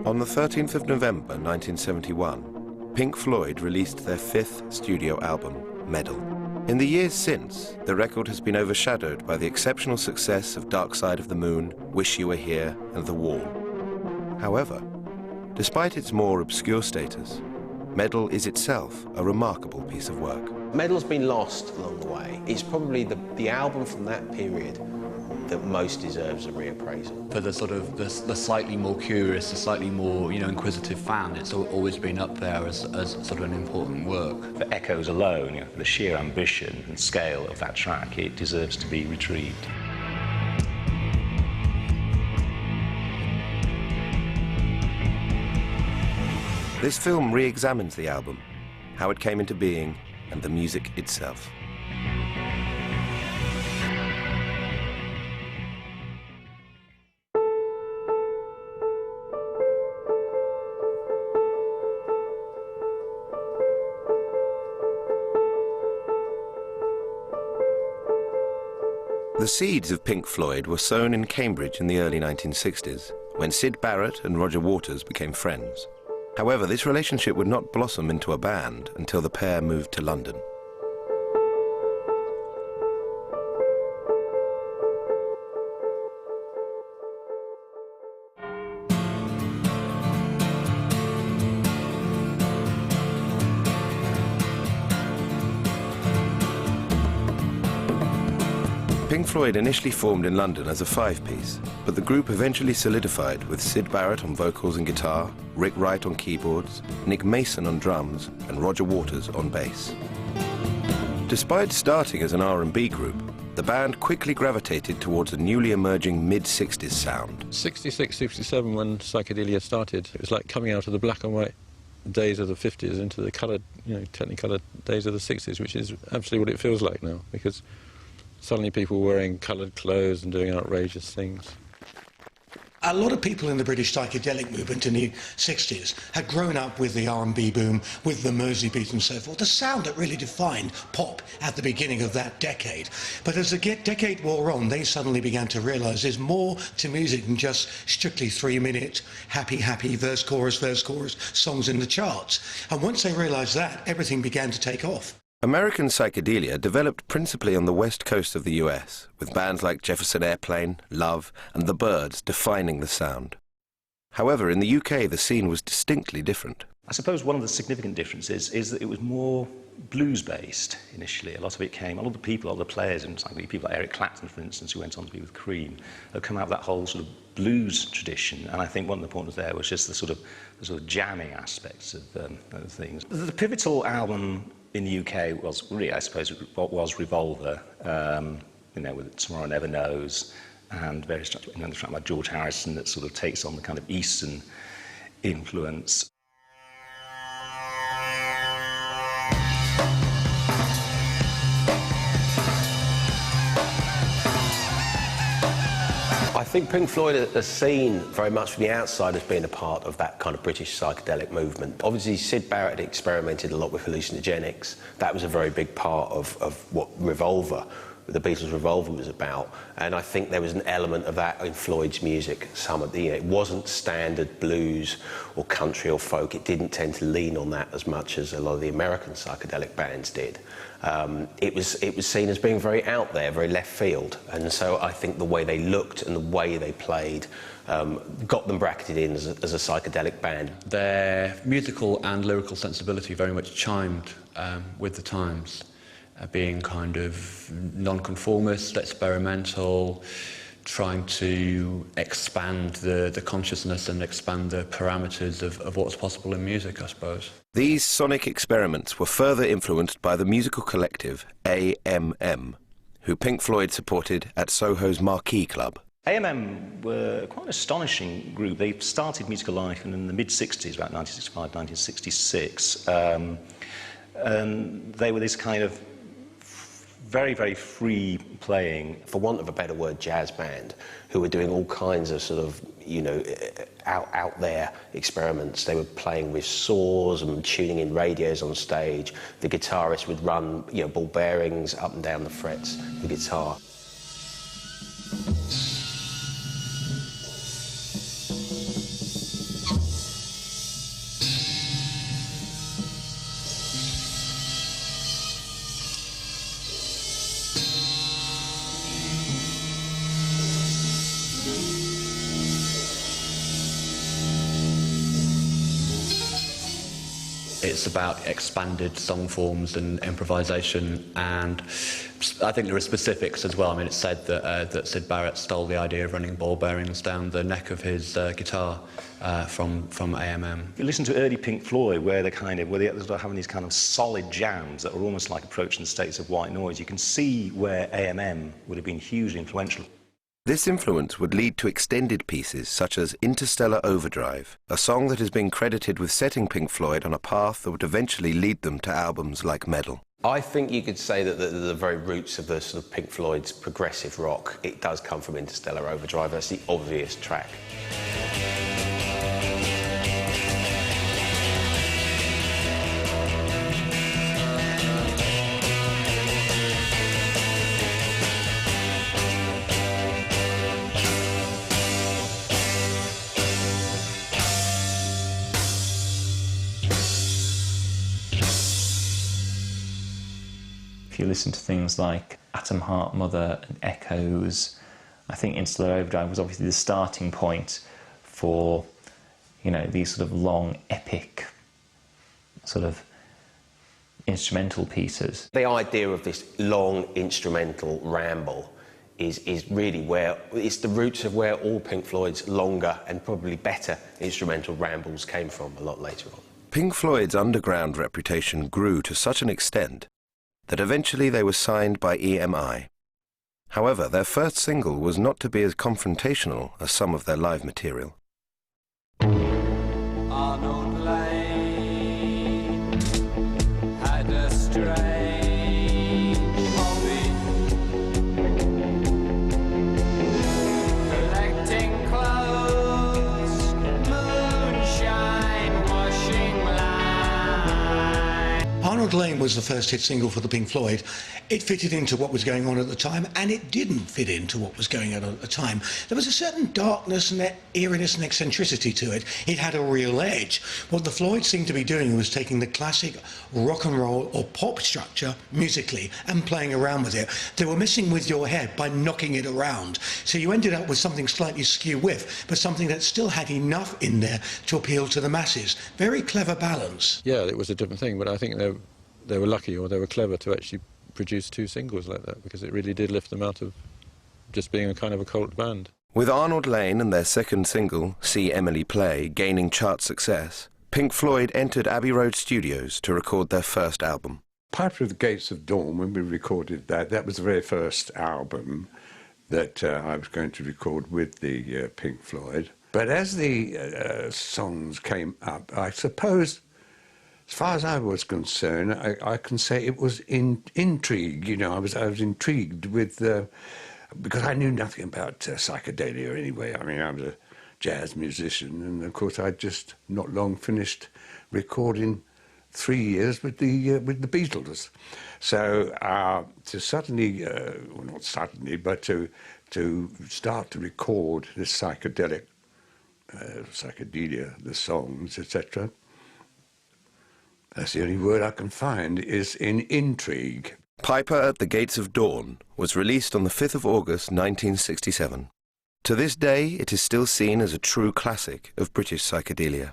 On the 13th of November 1971, Pink Floyd released their fifth studio album, Meddle. In the years since, the record has been overshadowed by the exceptional success of Dark Side of the Moon, Wish You Were Here, and The Wall. However, despite its more obscure status, Meddle is itself a remarkable piece of work. Meddle's been lost along the way. It's probably the album from that period that most deserves a reappraisal. For the sort of the slightly more curious, the slightly more inquisitive fan, it's always been up there as sort of an important work. For Echoes alone, for the sheer ambition and scale of that track, it deserves to be retrieved. This film re-examines the album, how it came into being, and the music itself. The seeds of Pink Floyd were sown in Cambridge in the early 1960s, when Syd Barrett and Roger Waters became friends. However, this relationship would not blossom into a band until the pair moved to London. Pink Floyd initially formed in London as a five-piece, but the group eventually solidified with Syd Barrett on vocals and guitar, Rick Wright on keyboards, Nick Mason on drums, and Roger Waters on bass. Despite starting as an R&B group, the band quickly gravitated towards a newly emerging mid-60s sound. 66, 67, when psychedelia started, it was like coming out of the black and white days of the 50s into the coloured, technicolor days of the 60s, which is absolutely what it feels like now, because suddenly people were wearing coloured clothes and doing outrageous things. A lot of people in the British psychedelic movement in the 60s had grown up with the R&B boom, with the Mersey beat and so forth, the sound that really defined pop at the beginning of that decade. But as the decade wore on, they suddenly began to realise there's more to music than just strictly 3-minute, happy, verse, chorus, songs in the charts. And once they realised that, everything began to take off. American psychedelia developed principally on the west coast of the US, with bands like Jefferson Airplane, Love, and The Byrds defining the sound. However, in the UK, the scene was distinctly different. I suppose one of the significant differences is that it was more blues-based initially. A lot of the people, all the players, and people like Eric Clapton, for instance, who went on to be with Cream, have come out of that whole sort of blues tradition. And I think one of the points there was just the sort of jamming aspects of things. The pivotal album in the UK was really, I suppose, what was Revolver, with Tomorrow Never Knows, and various the track by George Harrison that sort of takes on the kind of Eastern influence. I think Pink Floyd are seen very much from the outside as being a part of that kind of British psychedelic movement. Obviously, Syd Barrett had experimented a lot with hallucinogenics. That was a very big part of what Revolver, the Beatles' Revolver, was about. And I think there was an element of that in Floyd's music. It wasn't standard blues or country or folk. It didn't tend to lean on that as much as a lot of the American psychedelic bands did. It was seen as being very out there, very left field. And so I think the way they looked and the way they played got them bracketed in as a psychedelic band. Their musical and lyrical sensibility very much chimed with the times. being kind of non-conformist, experimental, trying to expand the consciousness and expand the parameters of what's possible in music, I suppose. These sonic experiments were further influenced by the musical collective AMM, who Pink Floyd supported at Soho's Marquee Club. AMM were quite an astonishing group. They started musical life in the mid-60s, about 1965, 1966. And they were this kind of very, very free playing. For want of a better word, jazz band, who were doing all kinds of sort of, you know, out there experiments. They were playing with saws and tuning in radios on stage. The guitarist would run, you know, ball bearings up and down the frets of the guitar. It's about expanded song forms and improvisation, and I think there are specifics as well. I mean, it's said that Syd Barrett stole the idea of running ball bearings down the neck of his guitar from AMM. You listen to early Pink Floyd, where they're having these kind of solid jams that are almost like approaching the states of white noise. You can see where AMM would have been hugely influential. This influence would lead to extended pieces such as Interstellar Overdrive, a song that has been credited with setting Pink Floyd on a path that would eventually lead them to albums like Meddle. I think you could say that the very roots of the sort of Pink Floyd's progressive rock, it does come from Interstellar Overdrive. That's the obvious track. If you listen to things like Atom Heart Mother and Echoes, I think Interstellar Overdrive was obviously the starting point for, you know, these sort of long, epic, sort of instrumental pieces. The idea of this long instrumental ramble is really where, it's the roots of where all Pink Floyd's longer and probably better instrumental rambles came from a lot later on. Pink Floyd's underground reputation grew to such an extent that eventually they were signed by EMI. However, their first single was not to be as confrontational as some of their live material. Arnold Lane had a strange hobby, collecting clothes, moonshine, washing line. Arnold Lane was the first hit single for the Pink Floyd. It fitted into what was going on at the time, and it didn't fit into what was going on at the time. There was a certain darkness and eeriness and eccentricity to it. It had a real edge. What the Floyd seemed to be doing was taking the classic rock and roll or pop structure musically and playing around with it. They were messing with your head by knocking it around. So you ended up with something slightly skew-whiff, but something that still had enough in there to appeal to the masses. Very clever balance. Yeah, it was a different thing, but I think they were lucky, or they were clever, to actually produce two singles like that, because it really did lift them out of just being a kind of a cult band. With Arnold Lane and their second single, See Emily Play, gaining chart success, Pink Floyd entered Abbey Road Studios to record their first album. Piper of the Gates of Dawn, when we recorded that was the very first album that I was going to record with the Pink Floyd. But as the songs came up, I suppose, as far as I was concerned, I can say it was intrigue. You know, I was intrigued with, because I knew nothing about psychedelia anyway. I mean, I was a jazz musician, and of course I'd just not long finished recording 3 years with the Beatles. So to suddenly, well, not suddenly, but to start to record this psychedelia, the songs, etc. That's the only word I can find, is in intrigue. Piper at the Gates of Dawn was released on the 5th of August 1967. To this day, it is still seen as a true classic of British psychedelia.